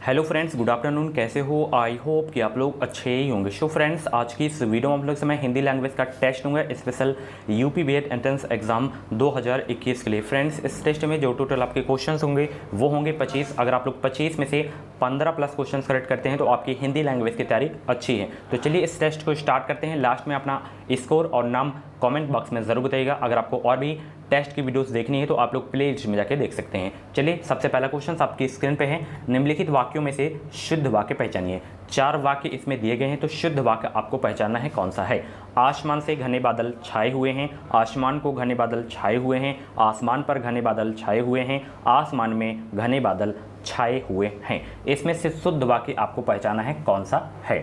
Hello friends, good afternoon. कैसे हो? I hope कि आप लोग अच्छे ही होंगे। सो फ्रेंड्स, आज की इस वीडियो में आप लोग से मैं हिंदी लैंग्वेज का टेस्ट लूँगा, special UP BEd entrance exam 2021 के लिए। फ्रेंड्स, इस टेस्ट में जो टोटल आपके क्वेश्चंस होंगे वो होंगे 25। अगर आप लोग 25 में से 15 प्लस क्वेश्चंस करेक्ट करते हैं तो आपकी हिंदी लैंग्वेज की तैयारी अच्छी है। तो चलिए इस टेस्ट को स्टार्ट करते हैं। लास्ट में अपना स्कोर और नाम कमेंट बॉक्स में ज़रूर बताइएगा। अगर आपको और भी टेस्ट की वीडियोस देखनी है तो आप लोग प्ले लिस्ट में जाके देख सकते हैं। चलिए, सबसे पहला क्वेश्चन आपकी स्क्रीन पे है। निम्नलिखित वाक्यों में से शुद्ध वाक्य पहचानिए। 4 वाक्य इसमें दिए गए हैं, तो शुद्ध वाक्य आपको पहचानना है कौन सा है। आसमान से घने बादल छाए हुए हैं, आसमान को घने बादल छाए हुए हैं, आसमान पर घने बादल छाए हुए हैं, आसमान में घने बादल छाए हुए हैं। इसमें से शुद्ध वाक्य आपको पहचानना है कौन सा है।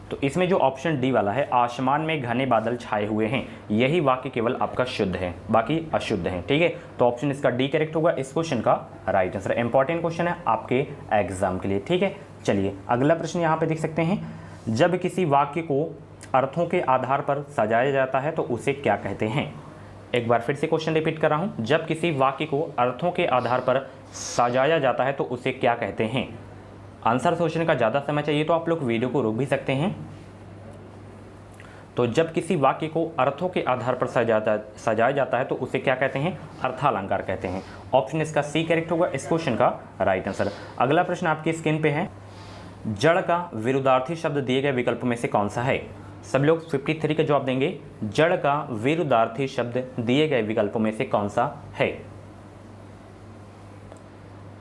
तो इसमें जो ऑप्शन डी वाला है, आसमान में घने बादल छाए हुए हैं, यही वाक्य केवल आपका शुद्ध है, बाकी अशुद्ध है। ठीक है, तो ऑप्शन इसका डी करेक्ट होगा इस क्वेश्चन का राइट आंसर। इंपॉर्टेंट क्वेश्चन है आपके एग्जाम के लिए। ठीक है, चलिए अगला प्रश्न यहाँ पे देख सकते हैं। जब किसी वाक्य को अर्थों के आधार पर सजाया जाता है तो उसे क्या कहते हैं। एक बार फिर से क्वेश्चन रिपीट कर रहा हूँ। जब किसी वाक्य को अर्थों के आधार पर सजाया जाता है तो उसे क्या कहते हैं। आंसर सोचने का ज़्यादा समय चाहिए तो आप लोग वीडियो को रोक भी सकते हैं। तो जब किसी वाक्य को अर्थों के आधार पर सजाया जाता है तो उसे क्या कहते हैं, अर्थालंकार कहते हैं। ऑप्शन इसका सी करेक्ट होगा इस क्वेश्चन का राइट आंसर। अगला प्रश्न आपकी स्क्रीन पे है। जड़ का विरुद्धार्थी शब्द दिए गए विकल्प में से कौन सा है। सब लोग 53 का जवाब देंगे। जड़ का विरुद्धार्थी शब्द दिए गए विकल्पों में से कौन सा है।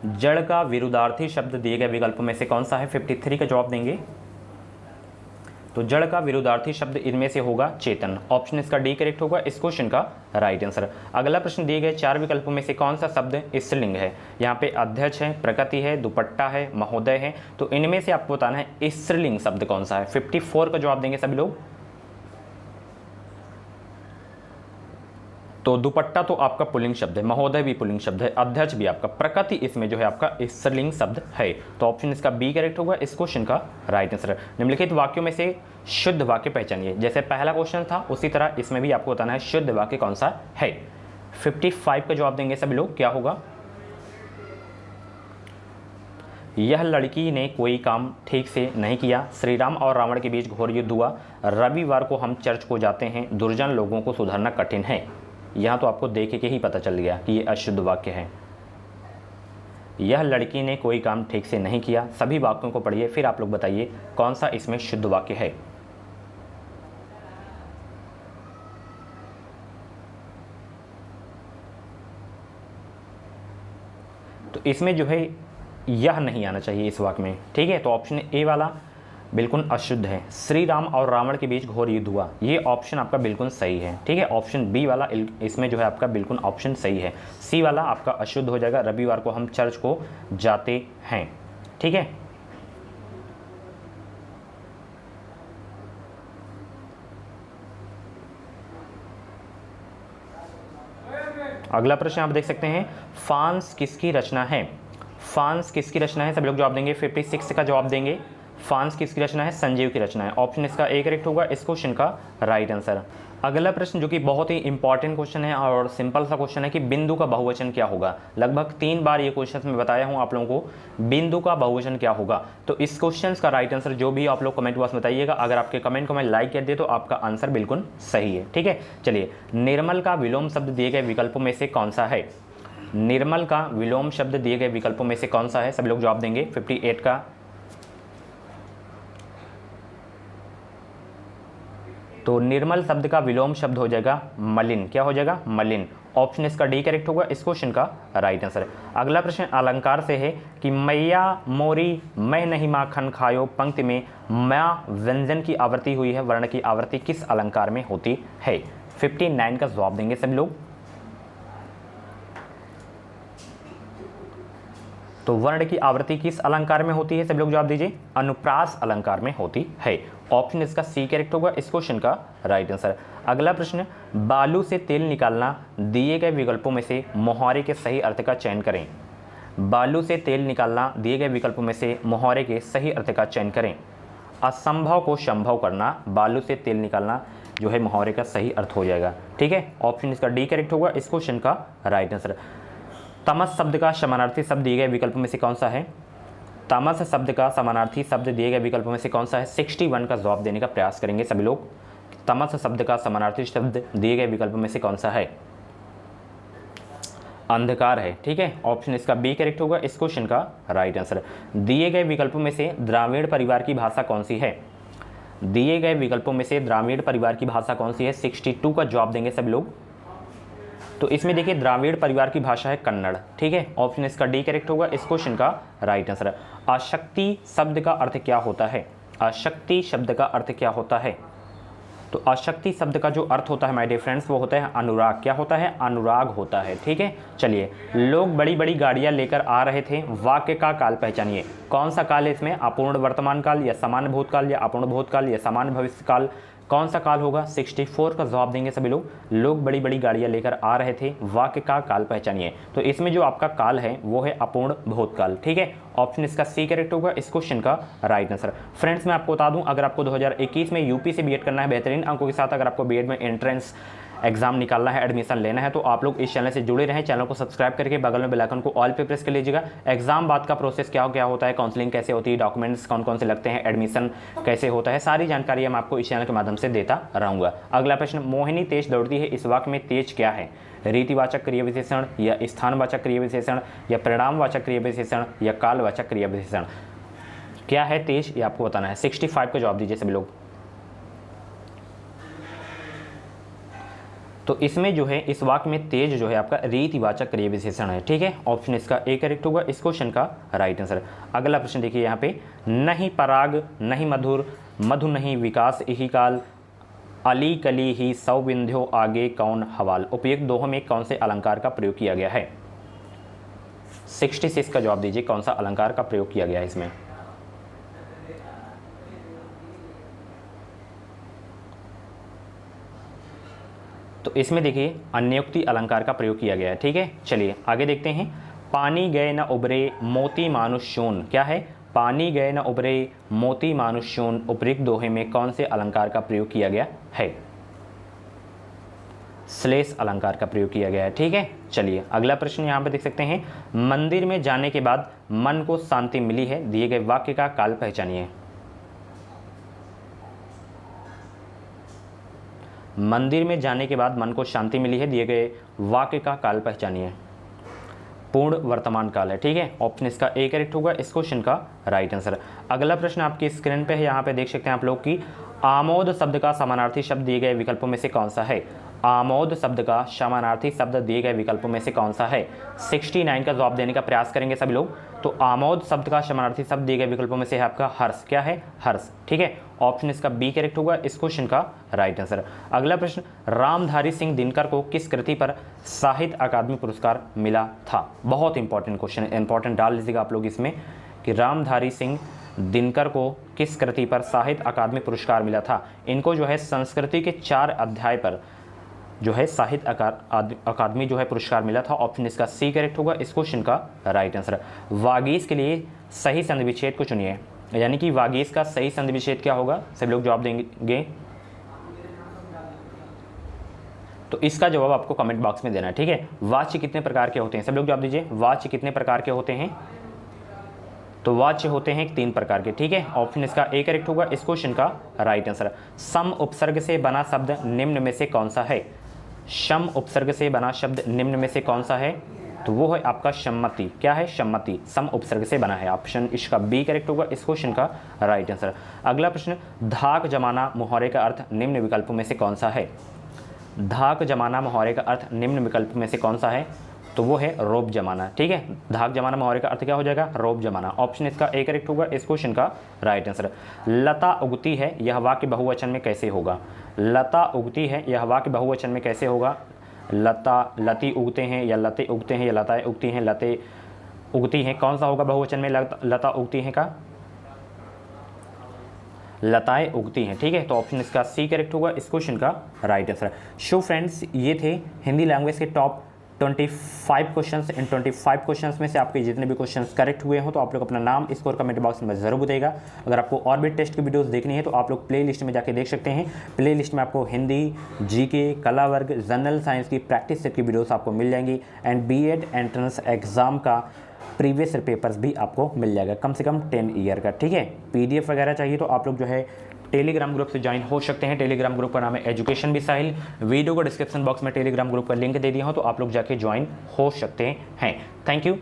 जड़ का विरुद्धार्थी शब्द दिए गए विकल्पों में से कौन सा है, 53 का जवाब देंगे। तो जड़ का विरुद्धार्थी शब्द इनमें से होगा चेतन। ऑप्शन इसका डी करेक्ट होगा इस क्वेश्चन का राइट आंसर। अगला प्रश्न, दिए गए 4 विकल्पों में से कौन सा शब्द स्त्रीलिंग है। यहाँ पे अध्यक्ष है, प्रकृति है, दुपट्टा है, महोदय है। तो इनमें से आपको बताना है स्त्रीलिंग शब्द कौन सा है। 54 का जवाब देंगे सभी लोग। तो दुपट्टा तो आपका पुल्लिंग शब्द है, महोदय भी पुल्लिंग शब्द है, अध्यक्ष भी आपका, प्रकृति इसमें जो है आपका स्त्रीलिंग शब्द है। तो ऑप्शन इसका बी करेक्ट होगा इस क्वेश्चन का राइट आंसर। निम्नलिखित वाक्यों में से शुद्ध वाक्य पहचानिए। जैसे पहला क्वेश्चन था उसी तरह इसमें भी आपको बताना है शुद्ध वाक्य कौन सा है। 55 का जवाब देंगे सभी लोग। क्या होगा। यह लड़की ने कोई काम ठीक से नहीं किया, श्री राम और रावण के बीच घोर युद्ध हुआ, रविवार को हम चर्च को जाते हैं, दुर्जन लोगों को सुधारना कठिन है। यहाँ तो आपको देख के ही पता चल गया कि ये अशुद्ध वाक्य है। यह लड़की ने कोई काम ठीक से नहीं किया। सभी वाक्यों को पढ़िए, फिर आप लोग बताइए कौन सा इसमें शुद्ध वाक्य है। तो इसमें जो है यह नहीं आना चाहिए इस वाक्य में। ठीक है, तो ऑप्शन ए वाला बिल्कुल अशुद्ध है। श्री राम और रावण के बीच घोर युद्ध हुआ, ये ऑप्शन आपका बिल्कुल सही है। ठीक है, ऑप्शन बी वाला इसमें जो है आपका बिल्कुल ऑप्शन सही है। सी वाला आपका अशुद्ध हो जाएगा, रविवार को हम चर्च को जाते हैं। ठीक है, अगला प्रश्न आप देख सकते हैं। फांस किसकी रचना है। फांस किसकी रचना है, सब लोग जवाब देंगे। 56 का जवाब देंगे। फांस किसकी रचना है, संजीव की रचना है। ऑप्शन इसका ए करेक्ट होगा इस क्वेश्चन का राइट आंसर। अगला प्रश्न जो कि बहुत ही इंपॉर्टेंट क्वेश्चन है और सिंपल सा क्वेश्चन है कि बिंदु का बहुवचन क्या होगा। लगभग 3 बार ये क्वेश्चन मैं बताया हूँ आप लोगों को, बिंदु का बहुवचन क्या होगा। तो इस क्वेश्चन का राइट आंसर जो भी आप लोग कमेंट बॉक्स में बताइएगा। अगर आपके कमेंट को मैं लाइक कर दे तो आपका आंसर बिल्कुल सही है। ठीक है, चलिए निर्मल का विलोम शब्द दिए गए विकल्पों में से कौन सा है। निर्मल का विलोम शब्द दिए गए विकल्पों में से कौन सा है, सभी लोग जवाब देंगे। 58 का। तो निर्मल शब्द का विलोम शब्द हो जाएगा मलिन। क्या हो जाएगा, मलिन। ऑप्शन इसका डी करेक्ट होगा इस क्वेश्चन का राइट आंसर। अगला प्रश्न अलंकार से है कि मैया मोरी मैं नहीं माखन खायो पंक्ति में मैं व्यंजन की आवृत्ति हुई है, वर्ण की आवृत्ति किस अलंकार में होती है। 59 का जवाब देंगे सभी लोग। तो वर्ण की आवृत्ति किस अलंकार में होती है, सभी लोग जवाब दीजिए। अनुप्रास अलंकार में होती है। ऑप्शन इसका सी करेक्ट होगा इस क्वेश्चन का राइट आंसर। अगला प्रश्न, बालू से तेल निकालना दिए गए विकल्पों में से मोहारे के सही अर्थ का चयन करें। बालू से तेल निकालना दिए गए विकल्पों में से मोहारे के सही अर्थ का चयन करें। असंभव को संभव करना, बालू से तेल निकालना, जो है मुहावरे का सही अर्थ हो जाएगा। ठीक है, ऑप्शन इसका डी करेक्ट होगा इस क्वेश्चन का राइट आंसर। तमस शब्द का समानार्थी शब्द दिए गए विकल्प में से कौन सा है? तमस शब्द का समानार्थी शब्द दिए गए विकल्प में से कौन सा है? 61 का जवाब देने का प्रयास करेंगे सभी लोग। तमस शब्द का समानार्थी शब्द दिए गए विकल्प में से कौन सा है? अंधकार है। ठीक है, ऑप्शन इसका बी करेक्ट होगा इस क्वेश्चन का राइट आंसर। दिए गए विकल्पों में से द्राविड़ परिवार की भाषा कौन सी है? दिए गए विकल्पों में से द्राविड़ परिवार की भाषा कौन सी है? 62 का जवाब देंगे सभी लोग। तो इसमें देखिए द्राविड़ परिवार की भाषा है कन्नड़। ठीक है, ऑप्शन इसका डी करेक्ट होगा इस क्वेश्चन का राइट आंसर। अशक्ति शब्द का अर्थ क्या होता है? अशक्ति शब्द का अर्थ क्या होता है? तो अशक्ति शब्द का जो अर्थ होता है माय डियर फ्रेंड्स वो होता है अनुराग। क्या होता है? अनुराग होता है। ठीक है, चलिए। लोग बड़ी बड़ी गाड़ियां लेकर आ रहे थे, वाक्य का काल पहचानिए। कौन सा काल है इसमें? अपूर्ण वर्तमान काल या सामान्य भूतकाल या अपूर्ण भूतकाल या सामान्य भविष्य काल? कौन सा काल होगा? 64 का जवाब देंगे सभी लोग। लोग बड़ी बड़ी गाड़ियां लेकर आ रहे थे, वाक्य का काल पहचानिए। तो इसमें जो आपका काल है वो है अपूर्ण भूतकाल। ठीक है, ऑप्शन इसका सी करेक्ट होगा इस क्वेश्चन का राइट आंसर। फ्रेंड्स मैं आपको बता दूं, अगर आपको 2021 में यूपी से बीएड करना है बेहतरीन अंकों के साथ, अगर आपको बीएड में एंट्रेंस एग्जाम निकालना है, एडमिशन लेना है, तो आप लोग इस चैनल से जुड़े रहें। चैनल को सब्सक्राइब करके बगल में बेल आइकन को ऑल पे प्रेस कर लीजिएगा। एग्जाम बाद का प्रोसेस क्या होता है, काउंसलिंग कैसे होती है, डॉक्यूमेंट्स कौन कौन से लगते हैं, एडमिशन कैसे होता है, सारी जानकारी मैं आपको इस चैनल के माध्यम से देता रहूँगा। अगला प्रश्न, मोहिनी तेज दौड़ती है, इस वाक्य में तेज क्या है? रीतिवाचक क्रिया विशेषण या स्थानवाचक क्रिया विशेषण या परिणामवाचक क्रिया विशेषण या कालवाचक क्रिया विशेषण? क्या है तेज, ये आपको बताना है। 65 का जवाब दीजिए सभी लोग। तो इसमें जो है इस वाक्य में तेज जो है आपका रीतिवाचक क्रिया विशेषण है। ठीक है, ऑप्शन इसका ए करेक्ट होगा इस क्वेश्चन का राइट आंसर। अगला प्रश्न देखिए यहाँ पे, नहीं पराग नहीं मधुर, मधु नहीं विकास यही काल, अली कली ही सौ बिंध्यो आगे कौन हवाल? उपयुक्त दोहों में कौन से अलंकार का प्रयोग किया गया है? 66 का जवाब दीजिए, कौन सा अलंकार का प्रयोग किया गया है इसमें? तो इसमें देखिए अन्योक्ति अलंकार का प्रयोग किया गया है। ठीक है, चलिए आगे देखते हैं। पानी गए न उबरे मोती मानुष शून, क्या है? पानी गए न उबरे मोती मानुष शून, उपयुक्त दोहे में कौन से अलंकार का प्रयोग किया गया है? श्लेष अलंकार का प्रयोग किया गया है। ठीक है, चलिए अगला प्रश्न यहाँ पे देख सकते हैं। मंदिर में जाने के बाद मन को शांति मिली है, दिए गए वाक्य का काल पहचानिए। मंदिर में जाने के बाद मन को शांति मिली है, दिए गए वाक्य का काल पहचानिए। पूर्ण वर्तमान काल है। ठीक है, ऑप्शन इसका ए करेक्ट होगा इस क्वेश्चन का राइट आंसर। अगला प्रश्न आपकी स्क्रीन पे है, यहाँ पे देख सकते हैं आप लोग कि आमोद शब्द का समानार्थी शब्द दिए गए विकल्पों में से कौन सा है? आमोद शब्द का समानार्थी शब्द दिए गए विकल्पों में से कौन सा है? 69 का जवाब देने का प्रयास करेंगे सभी लोग। तो आमोद शब्द का समानार्थी शब्द दिए गए विकल्पों में से है आपका हर्ष। क्या है? हर्ष। ठीक है, ऑप्शन इसका बी करेक्ट होगा इस क्वेश्चन का राइट आंसर। अगला प्रश्न, रामधारी सिंह दिनकर को किस कृति पर साहित्य अकादमी पुरस्कार मिला था? बहुत इंपॉर्टेंट क्वेश्चन, इंपॉर्टेंट डाल लीजिएगा आप लोग इसमें कि रामधारी सिंह दिनकर को किस कृति पर साहित्य अकादमी पुरस्कार मिला था? इनको जो है संस्कृति के 4 अध्याय पर जो है साहित्य अकादमी जो है पुरस्कार मिला था। ऑप्शन इसका सी करेक्ट होगा इस क्वेश्चन का राइट आंसर। वागीश के लिए सही संधि विच्छेद को चुनिए, यानी कि वागीश का सही संधि विच्छेद क्या होगा? सभी लोग जवाब देंगे। तो इसका जवाब आपको कमेंट बॉक्स में देना है। ठीक है, वाच्य कितने प्रकार के होते हैं? सब लोग जवाब दीजिए, वाच्य कितने प्रकार के होते हैं? तो वाच्य होते हैं 3 प्रकार के। ठीक है, ऑप्शन इसका ए करेक्ट होगा इस क्वेश्चन का राइट आंसर। सम उपसर्ग से बना शब्द निम्न में से कौन सा है? शम उपसर्ग से बना शब्द निम्न में से कौन सा है? तो वो है आपका सम्मति। क्या है? सम्मति सम उपसर्ग से बना है। ऑप्शन इसका बी करेक्ट होगा इस क्वेश्चन का राइट आंसर। अगला प्रश्न, धाक जमाना मुहावरे का अर्थ निम्न विकल्पों में से कौन सा है? धाक जमाना मुहावरे का अर्थ निम्न विकल्प में से कौन सा है? तो वो है रोब जमाना। ठीक है, धाक जमाना मुहावरे का अर्थ क्या हो जाएगा? रोब जमाना। ऑप्शन इसका ए करेक्ट होगा इस क्वेश्चन का राइट आंसर। लता उगती है, यह वाक्य बहुवचन में कैसे होगा? लता उगती है, यह वाक्य बहुवचन में कैसे होगा? लता लती उगते हैं या लते उगते हैं या लताएं उगती हैं, लते उगती हैं, कौन सा होगा बहुवचन में? लता उगती हैं का लताएं उगती हैं। ठीक है, तो ऑप्शन इसका सी करेक्ट होगा इस क्वेश्चन का राइट आंसर। सो फ्रेंड्स, ये थे हिंदी लैंग्वेज के टॉप 25 क्वेश्चंस। इन 25 क्वेश्चंस में से आपके जितने भी क्वेश्चंस करेक्ट हुए हो तो आप लोग अपना नाम स्कोर कमेंट बॉक्स में ज़रूर बताइएगा। अगर आपको और भी टेस्ट की वीडियोस देखनी है तो आप लोग प्ले लिस्ट में जाके देख सकते हैं। प्ले लिस्ट में आपको हिंदी, जीके, कला वर्ग, जनरल साइंस की प्रैक्टिस सेट की वीडियोस आपको मिल जाएंगी एंड बीएड एंट्रेंस एग्ज़ाम का प्रीवियस पेपर्स भी आपको मिल जाएगा, कम से कम 10 ईयर का। ठीक है, पीडीएफ वगैरह चाहिए तो आप लोग जो है टेलीग्राम ग्रुप से ज्वाइन हो सकते हैं। टेलीग्राम ग्रुप का नाम है एजुकेशन विद साहिल। वीडियो को डिस्क्रिप्शन बॉक्स में टेलीग्राम ग्रुप का लिंक दे दिया हो तो आप लोग जाके ज्वाइन हो सकते हैं। Thank you.